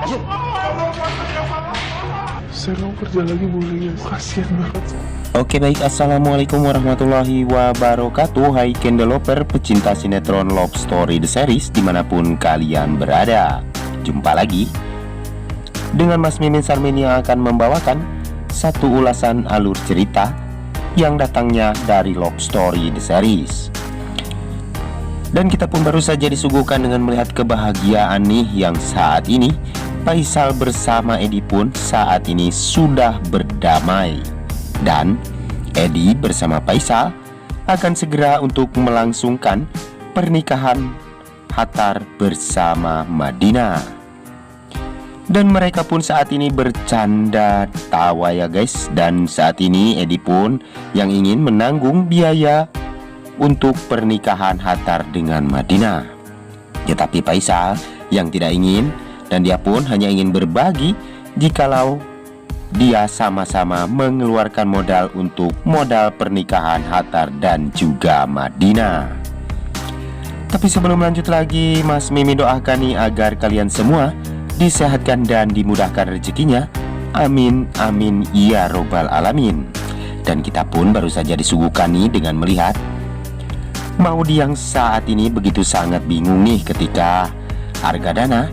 Saya mau kerja lagi boleh ya, kasihan banget. Oke baik, assalamualaikum warahmatullahi wabarakatuh. Hai Ken developer, pecinta sinetron Love Story The Series dimanapun kalian berada. Jumpa lagi dengan Mas Mimin Sarmini yang akan membawakan satu ulasan alur cerita yang datangnya dari Love Story The Series. Dan kita pun baru saja disuguhkan dengan melihat kebahagiaan nih yang saat ini Faisal bersama Edi pun saat ini sudah berdamai. Dan Edi bersama Faisal akan segera untuk melangsungkan pernikahan Hattar bersama Madinah. Dan mereka pun saat ini bercanda tawa ya guys. Dan saat ini Edi pun yang ingin menanggung biaya untuk pernikahan Hattar dengan Madinah. Tetapi Faisal yang tidak ingin, dan dia pun hanya ingin berbagi jikalau dia sama-sama mengeluarkan modal untuk modal pernikahan Hattar dan juga Madinah. Tapi sebelum lanjut lagi, Mas Mimin doakan nih agar kalian semua disehatkan dan dimudahkan rezekinya. Amin, amin, ya robbal alamin. Dan kita pun baru saja disuguhkan nih dengan melihat Maudi yang saat ini begitu sangat bingung nih ketika Argadana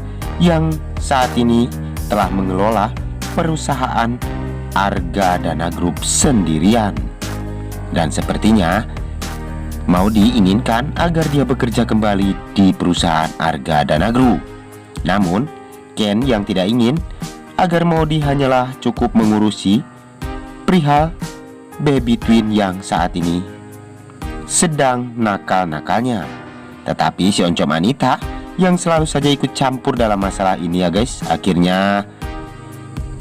yang saat ini telah mengelola perusahaan Argadana Group sendirian. Dan sepertinya Maudi inginkan agar dia bekerja kembali di perusahaan Argadana Group. Namun Ken yang tidak ingin agar Maudi hanyalah cukup mengurusi perihal baby twin yang saat ini sedang nakal-nakalnya. Tetapi si Oncom Anita yang selalu saja ikut campur dalam masalah ini ya guys. Akhirnya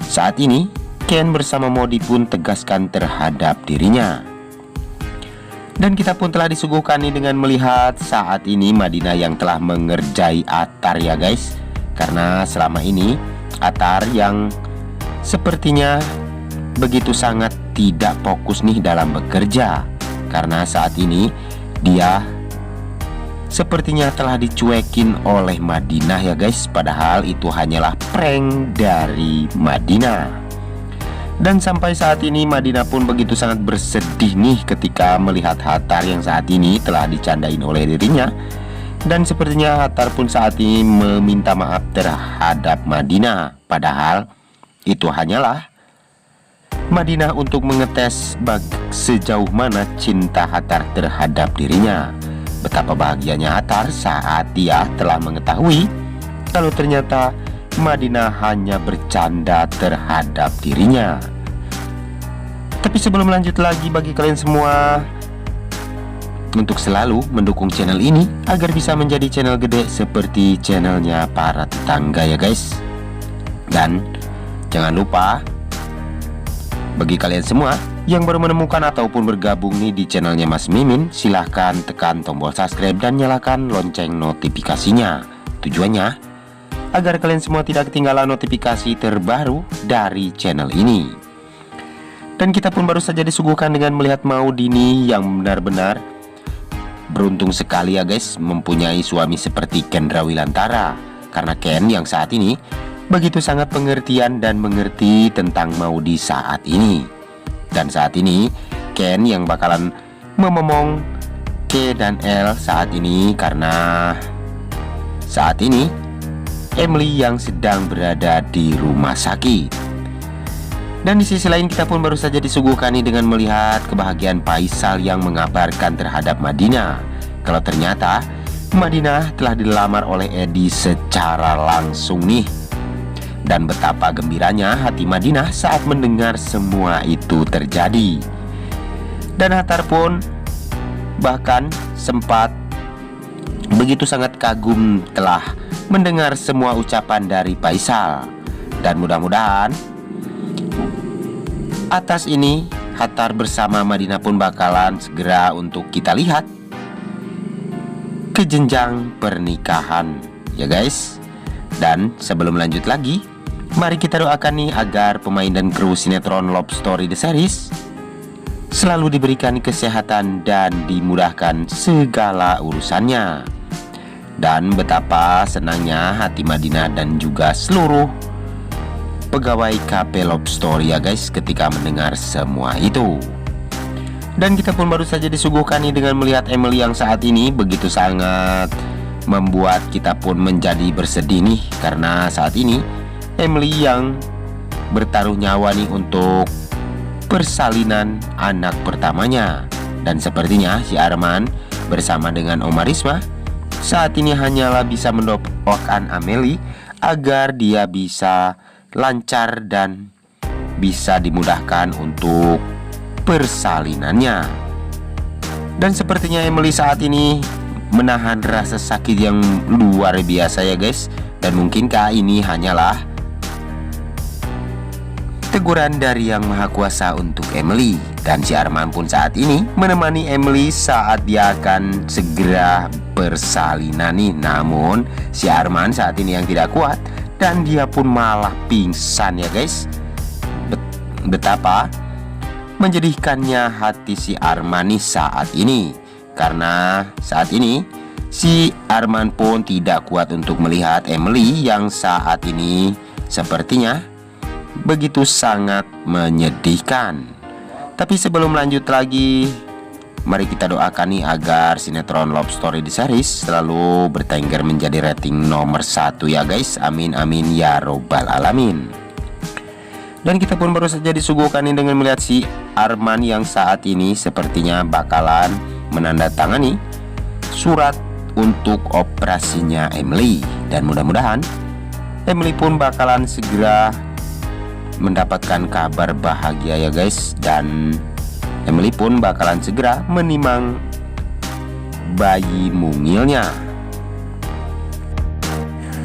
saat ini Ken bersama Maudi pun tegaskan terhadap dirinya. Dan kita pun telah disuguhkan nih dengan melihat saat ini Madinah yang telah mengerjai Hattar ya guys. Karena selama ini Hattar yang sepertinya begitu sangat tidak fokus nih dalam bekerja. Karena saat ini dia sepertinya telah dicuekin oleh Madinah ya guys. Padahal itu hanyalah prank dari Madinah. Dan sampai saat ini Madinah pun begitu sangat bersedih nih ketika melihat Hattar yang saat ini telah dicandain oleh dirinya. Dan sepertinya Hattar pun saat ini meminta maaf terhadap Madinah. Padahal itu hanyalah Madinah untuk mengetes sejauh mana cinta Hattar terhadap dirinya. Betapa bahagianya Hattar saat dia telah mengetahui kalau ternyata Madinah hanya bercanda terhadap dirinya. Tapi sebelum lanjut lagi, bagi kalian semua untuk selalu mendukung channel ini agar bisa menjadi channel gede seperti channelnya para tetangga ya guys. Dan jangan lupa bagi kalian semua yang baru menemukan ataupun bergabung nih di channelnya Mas Mimin, silahkan tekan tombol subscribe dan nyalakan lonceng notifikasinya. Tujuannya agar kalian semua tidak ketinggalan notifikasi terbaru dari channel ini. Dan kita pun baru saja disuguhkan dengan melihat Maudi nih yang benar-benar beruntung sekali ya guys mempunyai suami seperti Ken Rawilantara. Karena Ken yang saat ini begitu sangat pengertian dan mengerti tentang Maudi saat ini. Dan saat ini Ken yang bakalan memomong K dan L saat ini karena saat ini Emily yang sedang berada di rumah sakit. Dan di sisi lain kita pun baru saja disuguhkan dengan melihat kebahagiaan Faisal yang mengabarkan terhadap Madinah kalau ternyata Madinah telah dilamar oleh Edi secara langsung nih. Dan betapa gembiranya hati Madinah saat mendengar semua itu terjadi. Dan Hattar pun bahkan sempat begitu sangat kagum telah mendengar semua ucapan dari Faisal. Dan mudah-mudahan atas ini Hattar bersama Madinah pun bakalan segera untuk kita lihat ke jenjang pernikahan ya guys. Dan sebelum lanjut lagi, mari kita doakan nih agar pemain dan kru sinetron Love Story The Series selalu diberikan kesehatan dan dimudahkan segala urusannya. Dan betapa senangnya hati Madinah dan juga seluruh pegawai KP Love Story ya guys ketika mendengar semua itu. Dan kita pun baru saja disuguhkan nih dengan melihat Emily yang saat ini begitu sangat membuat kita pun menjadi bersedih nih. Karena saat ini Emily yang bertaruh nyawa nih untuk persalinan anak pertamanya. Dan sepertinya si Arman bersama dengan Oma Risma saat ini hanyalah bisa mendoakan Amelie agar dia bisa lancar dan bisa dimudahkan untuk persalinannya. Dan sepertinya Emily saat ini menahan rasa sakit yang luar biasa ya guys. Dan mungkinkah ini hanyalah teguran dari Yang Maha Kuasa untuk Emily. Dan si Arman pun saat ini menemani Emily saat dia akan segera persalinan nih. Namun si Arman saat ini yang tidak kuat dan dia pun malah pingsan ya guys. Betapa menjadikannya hati si Arman nih saat ini. Karena saat ini si Arman pun tidak kuat untuk melihat Emily yang saat ini sepertinya begitu sangat menyedihkan. Tapi sebelum lanjut lagi, mari kita doakan nih agar sinetron Love Story The Series selalu bertengger menjadi rating nomor 1 ya guys. Amin amin ya robbal alamin. Dan kita pun baru saja disuguhkan nih dengan melihat si Arman yang saat ini sepertinya bakalan menandatangani surat untuk operasinya Emily. Dan mudah-mudahan Emily pun bakalan segera mendapatkan kabar bahagia ya guys. Dan Emily pun bakalan segera menimang bayi mungilnya.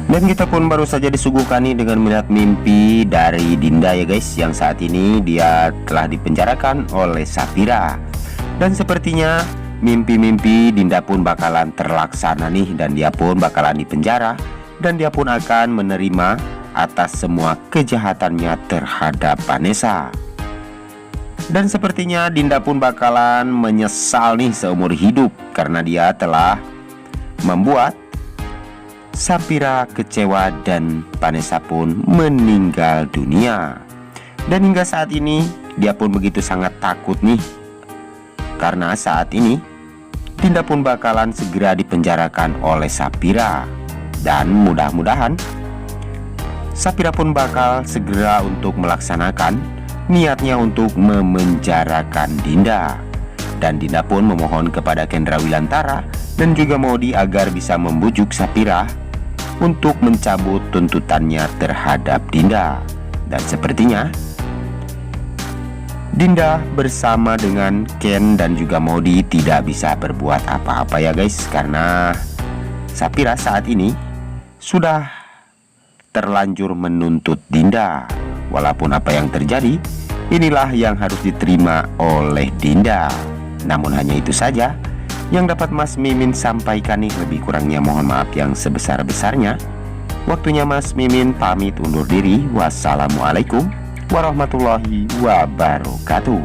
Dan kita pun baru saja disuguhkan nih dengan melihat mimpi dari Dinda ya guys, yang saat ini dia telah dipenjarakan oleh Safira. Dan sepertinya mimpi-mimpi Dinda pun bakalan terlaksana nih, dan dia pun bakalan dipenjara, dan dia pun akan menerima atas semua kejahatannya terhadap Vanessa. Dan sepertinya Dinda pun bakalan menyesal nih seumur hidup karena dia telah membuat Safira kecewa dan Vanessa pun meninggal dunia. Dan hingga saat ini dia pun begitu sangat takut nih, karena saat ini Dinda pun bakalan segera dipenjarakan oleh Safira. Dan mudah-mudahan Safira pun bakal segera untuk melaksanakan niatnya untuk memenjarakan Dinda. Dan Dinda pun memohon kepada Kendra Wilantara dan juga Modi agar bisa membujuk Safira untuk mencabut tuntutannya terhadap Dinda. Dan sepertinya Dinda bersama dengan Ken dan juga Modi tidak bisa berbuat apa-apa ya guys, karena Safira saat ini sudah terlanjur menuntut Dinda. Walaupun apa yang terjadi, inilah yang harus diterima oleh Dinda. Namun hanya itu saja yang dapat Mas Mimin sampaikan nih. Lebih kurangnya mohon maaf yang sebesar-besarnya. Waktunya Mas Mimin pamit undur diri. Wassalamualaikum warahmatullahi wabarakatuh.